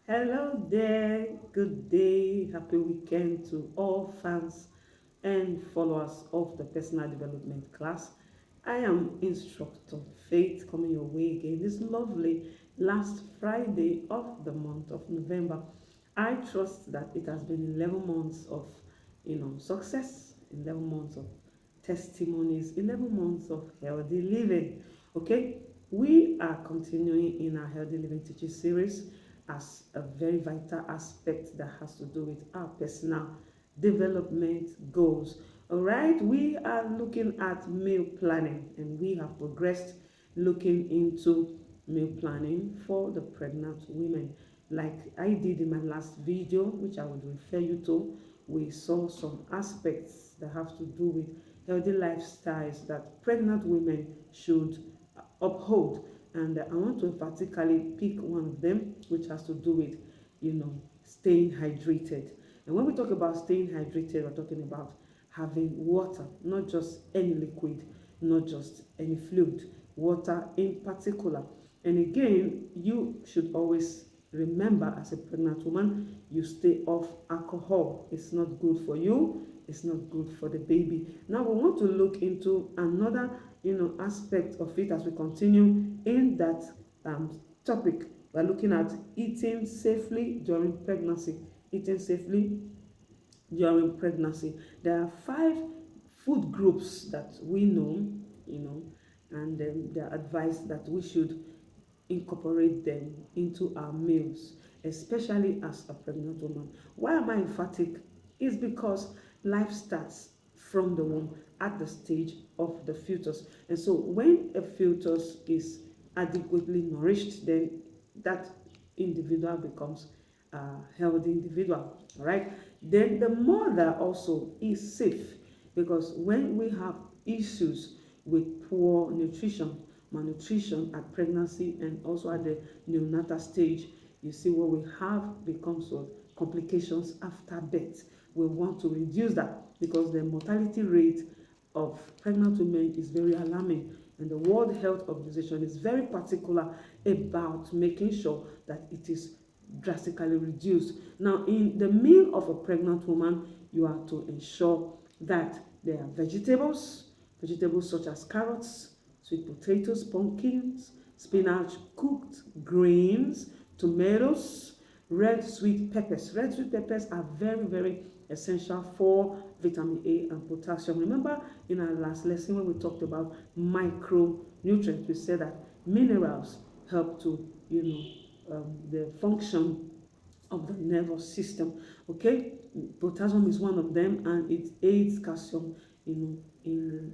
Hello there, good day, happy weekend to all fans and followers of the personal development class. I am Instructor Faith coming your way again this lovely last Friday of the month of November. I trust that it has been 11 months of success, 11 months of testimonies, 11 months of healthy living. Okay, we are continuing in our healthy living teaching series as a very vital aspect that has to do with our personal development goals. All right, we are looking at meal planning and we have progressed looking into meal planning for the pregnant women. Like I did in my last video, which I would refer you to, we saw some aspects that have to do with healthy lifestyles that pregnant women should uphold. And I want to particularly pick one of them, which has to do with, staying hydrated. And when we talk about staying hydrated, we're talking about having water, not just any liquid, not just any fluid, water in particular. And again, you should always remember as a pregnant woman, you stay off alcohol. It's not good for you. It's not good for the baby. Now we want to look into another, aspect of it as we continue in that topic. We're looking at eating safely during pregnancy. Eating safely during pregnancy. There are five food groups that we know, and they are advised that we should incorporate them into our meals, especially as a pregnant woman. Why am I emphatic? It's because life starts from the womb at the stage of the fetus. And so when a fetus is adequately nourished, then that individual becomes a healthy individual. All right. Then the mother also is safe because when we have issues with poor nutrition, malnutrition at pregnancy and also at the neonatal stage, you see what we have becomes what complications after birth. We want to reduce that because the mortality rate of pregnant women is very alarming, and the World Health Organization is very particular about making sure that it is drastically reduced. Now, in the meal of a pregnant woman, you are to ensure that there are vegetables such as carrots, sweet potatoes, pumpkins, spinach, cooked greens, tomatoes, red sweet peppers. Red sweet peppers are very, very essential for vitamin A and potassium. Remember in our last lesson when we talked about micronutrients, we said that minerals help to, the function of the nervous system. Okay, potassium is one of them, and it aids calcium, in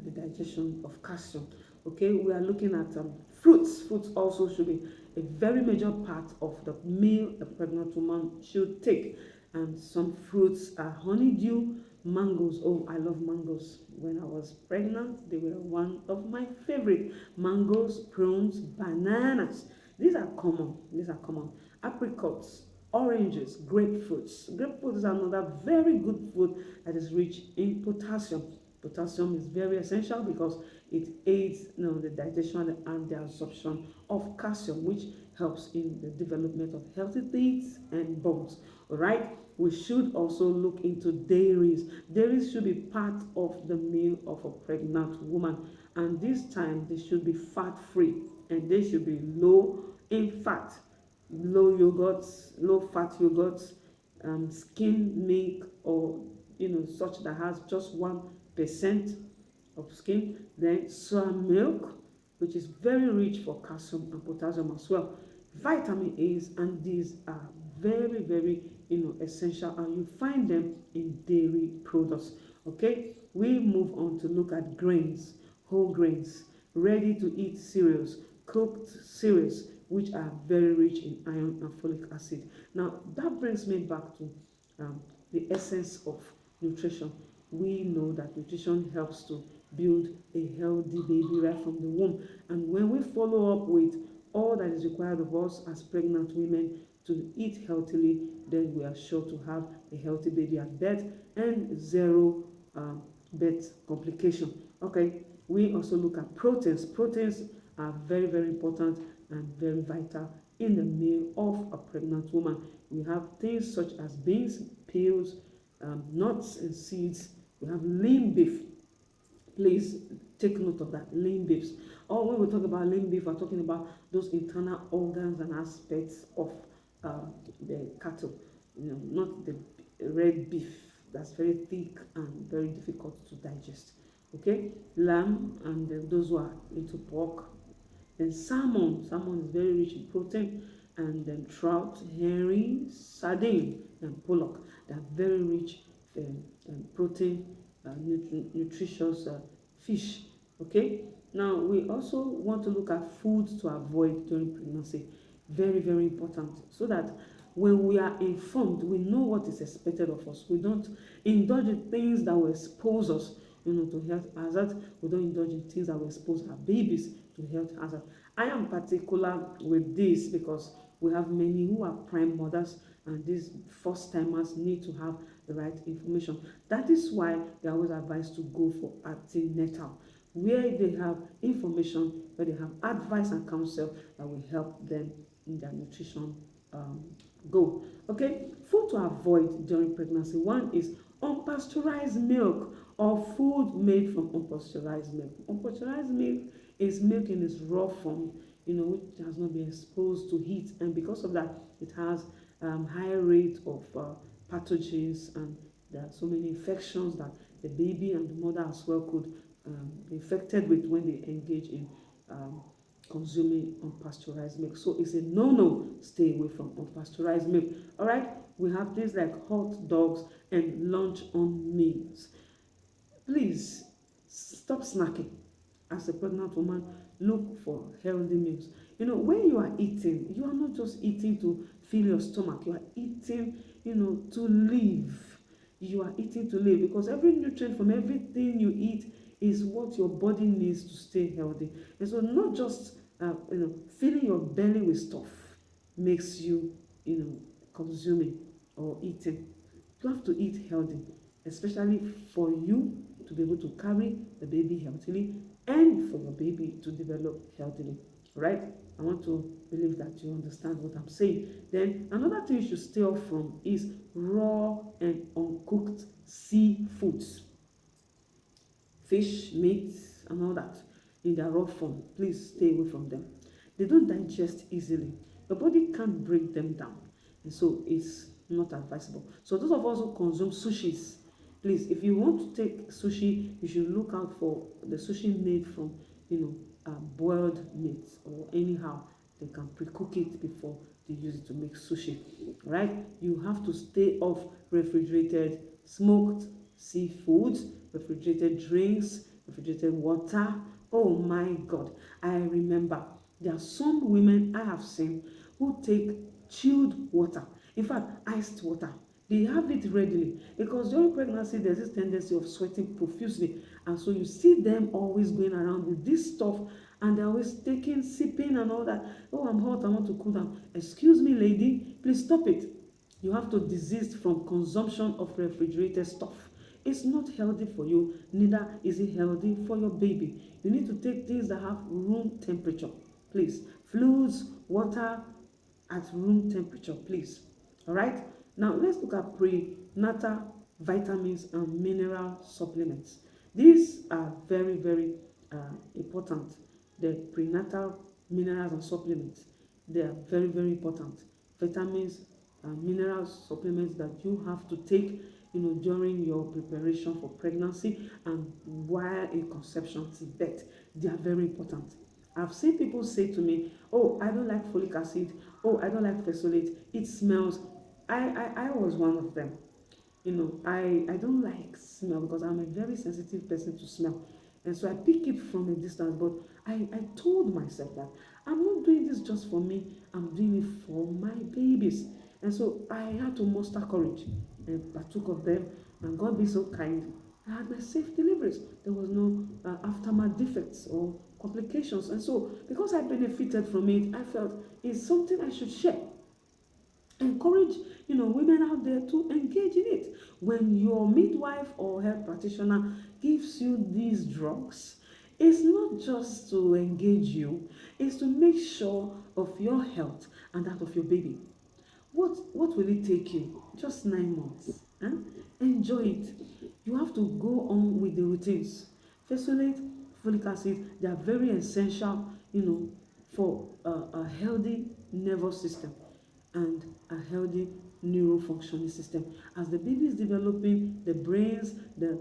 the digestion of calcium. Okay, we are looking at fruits. Fruits also should be a very major part of the meal a pregnant woman should take. And some fruits are honeydew, mangoes. Oh, I love mangoes. When I was pregnant, they were one of my favorite. Mangoes, prunes, bananas. These are common. These are common. Apricots, oranges, grapefruits. Grapefruit is another very good food that is rich in potassium. Potassium is very essential because it aids, the digestion and the absorption of calcium, which helps in the development of healthy teeth and bones. All right. We should also look into dairies. Dairies should be part of the meal of a pregnant woman, and this time they should be fat-free and they should be low in fat, low yogurts, low fat yogurts, skim milk, or such that has just 1% of skim. Then soy milk, which is very rich for calcium and potassium as well. Vitamin A's and D's are very, very essential, and you find them in dairy products. Okay, we move on to look at grains, whole grains, ready to eat cereals, cooked cereals, which are very rich in iron and folic acid. Now that brings me back to the essence of nutrition. We know that nutrition helps to build a healthy baby right from the womb, and when we follow up with all that is required of us as pregnant women to eat healthily, then we are sure to have a healthy baby at birth and zero birth complication. Okay, we also look at proteins. Proteins are very, very important and very vital in the meal of a pregnant woman. We have things such as beans, peels, nuts and seeds. We have lean beef. Please take note of that, lean beefs. Or when we talk about lean beef, we're talking about those internal organs and aspects of the cattle, not the red beef that's very thick and very difficult to digest. Okay, lamb and those who are into pork. Then salmon is very rich in protein, and then trout, herring, sardine, and pollock. They are very rich in protein, nutritious fish. Okay. Now we also want to look at foods to avoid during pregnancy. Very very important, so that when we are informed, we know what is expected of us. We don't indulge in things that will expose us, to health hazards. We don't indulge in things that will expose our babies to health hazard. I am particular with this because we have many who are prime mothers, and these first timers need to have the right information. That is why they are always advised to go for antenatal, where they have information, where they have advice and counsel that will help them in their nutrition um, goal. Okay, food to avoid during pregnancy. One is unpasteurized milk or food made from unpasteurized milk. Unpasteurized milk is milk in its raw form, which has not been exposed to heat, and because of that, it has higher rate of pathogens, and there are so many infections that the baby and the mother as well could be infected with when they engage in um, consuming unpasteurized milk. So it's a no-no. Stay away from unpasteurized milk. All right. We have things like hot dogs and lunch on meals. Please stop snacking. As a pregnant woman, look for healthy meals. When you are eating, you are not just eating to fill your stomach. You are eating, to live. You are eating to live, because every nutrient from everything you eat is what your body needs to stay healthy. And so not just filling your belly with stuff makes you, consuming or eating. You have to eat healthy, especially for you to be able to carry the baby healthily, and for your baby to develop healthily. Right? I want to believe that you understand what I'm saying. Then another thing you should stay off from is raw and uncooked seafoods, fish, meat, and all that in their raw form. Please stay away from them. They don't digest easily. Your body can't break them down, and so it's not advisable. So those of us who consume sushis, please, if you want to take sushi, you should look out for the sushi made from, boiled meat, or anyhow they can pre-cook it before they use it to make sushi. Right? You have to stay off refrigerated smoked seafoods, refrigerated drinks, refrigerated water. Oh my God. I remember there are some women I have seen who take chilled water, in fact iced water. They have it readily, because during pregnancy there's this tendency of sweating profusely, and so you see them always going around with this stuff, and they're always taking, sipping and all that. Oh, I'm hot, I want to cool down. Excuse me, lady, please stop it. You have to desist from consumption of refrigerated stuff. It's not healthy for you, neither is it healthy for your baby. You need to take things that have room temperature, please. Fluids, water at room temperature, please. All right. Now let's look at prenatal vitamins and mineral supplements. These are very very important. The prenatal minerals and supplements, they are very very important. Vitamins and mineral supplements that you have to take, during your preparation for pregnancy and while in conception till birth. They are very important. I've seen people say to me, oh, I don't like folic acid, oh, I don't like fesolate, it smells. I was one of them. I don't like smell, because I'm a very sensitive person to smell, and so I pick it from a distance. But I told myself that I'm not doing this just for me, I'm doing it for my babies. And so I had to muster courage and partook of them, and God be so kind, I had my safe deliveries. There was no aftermath defects or complications, and so because I benefited from it, I felt it's something I should share. Encourage, women out there to engage in it. When your midwife or health practitioner gives you these drugs, It's not just to engage you, it's to make sure of your health and that of your baby. What will it take you? Just 9 months. Huh? Enjoy it. You have to go on with the routines. Fesolate, folic acid, they are very essential, for a healthy nervous system and a healthy neurofunctioning system. As the baby is developing, the brains, the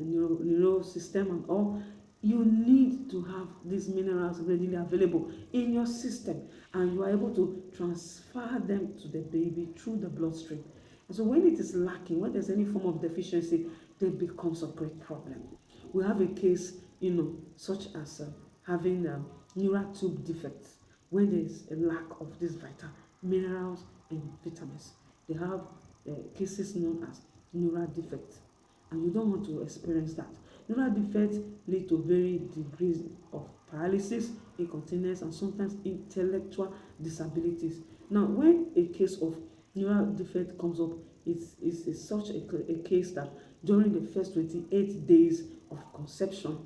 neural system and all, you need to have these minerals readily available in your system, and you are able to transfer them to the baby through the bloodstream. And so when it is lacking, when there's any form of deficiency, then it becomes a great problem. We have a case, such as having neural tube defects. When there is a lack of these vital minerals and vitamins, they have cases known as neural defects, and you don't want to experience that. Neural defects lead to very degrees of paralysis, incontinence, and sometimes intellectual disabilities. Now, when a case of neural defect comes up, it's such a case that during the first 28 days of conception,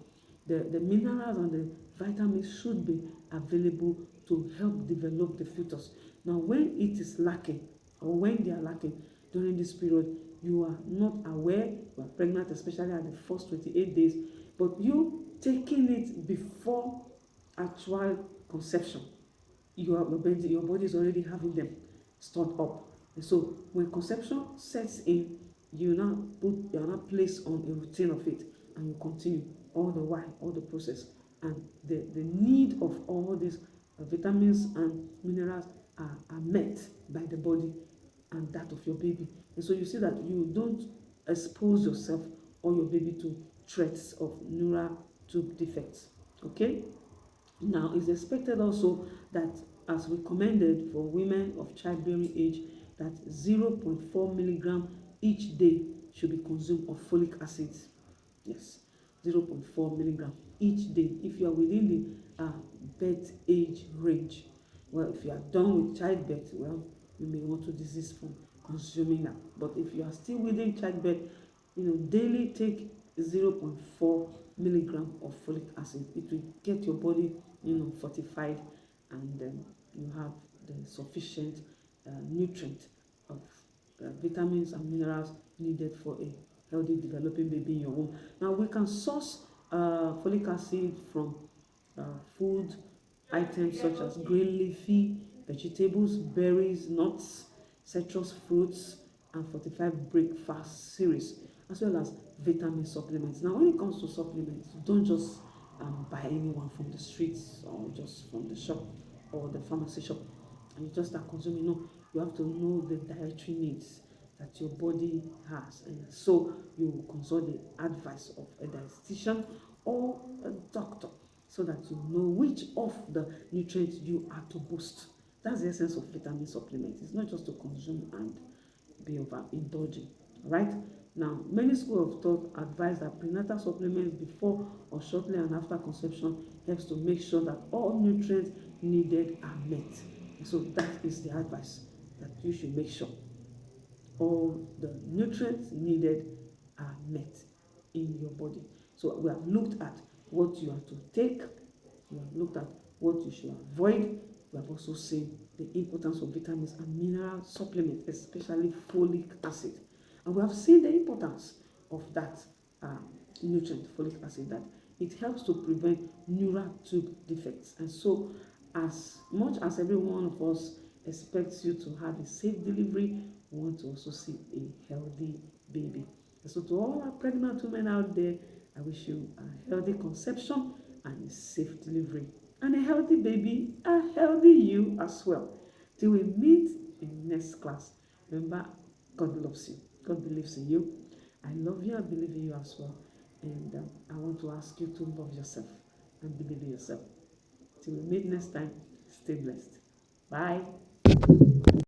the minerals and the vitamins should be available to help develop the fetus. Now, when it is lacking, or when they are lacking during this period, you are not aware, you are pregnant, especially at the first 28 days, but you taking it before actual conception, your body is already having them stored up. And so when conception sets in, you are now placed on a routine of it, and you continue all the while, all the process, and the need of all these vitamins and minerals are met by the body and that of your baby. And so you see that you don't expose yourself or your baby to threats of neural tube defects. Okay. Now, it's expected also that, as recommended for women of childbearing age, that 0.4 milligram each day should be consumed of folic acid. Yes, 0.4 milligram each day. If you are within the birth age range, well, if you are done with childbirth, well, you may want to desist from consuming that. But if you are still within childbirth, daily take 0.4 milligram of folic acid. It will get your body, fortified, and you have the sufficient nutrient of vitamins and minerals needed for a healthy developing baby in your womb. Now, we can source folic acid from food items such as green leafy vegetables, berries, nuts, citrus fruits, and fortified breakfast series, as well as vitamin supplements. Now, when it comes to supplements, don't just buy anyone from the streets or just from the shop or the pharmacy shop, and you just start consuming. No, you have to know the dietary needs that your body has, and so you consult the advice of a dietitian or a doctor, so that you know which of the nutrients you are to boost. That's the essence of vitamin supplements. It's not just to consume and be overindulging. Right? Now, many schools of thought advise that prenatal supplements before or shortly and after conception helps to make sure that all nutrients needed are met. And so that is the advice, that you should make sure all the nutrients needed are met in your body. So we have looked at what you are to take, we have looked at what you should avoid. We have also seen the importance of vitamins and mineral supplements, especially folic acid. And we have seen the importance of that nutrient, folic acid, that it helps to prevent neural tube defects. And so, as much as every one of us expects you to have a safe delivery, we want to also see a healthy baby. And so, to all our pregnant women out there, I wish you a healthy conception and a safe delivery, and a healthy baby, a healthy you as well. Till we meet in the next class, remember, God loves you. God believes in you. I love you. I believe in you as well. And I want to ask you to love yourself and believe in yourself. Till we meet next time, stay blessed. Bye.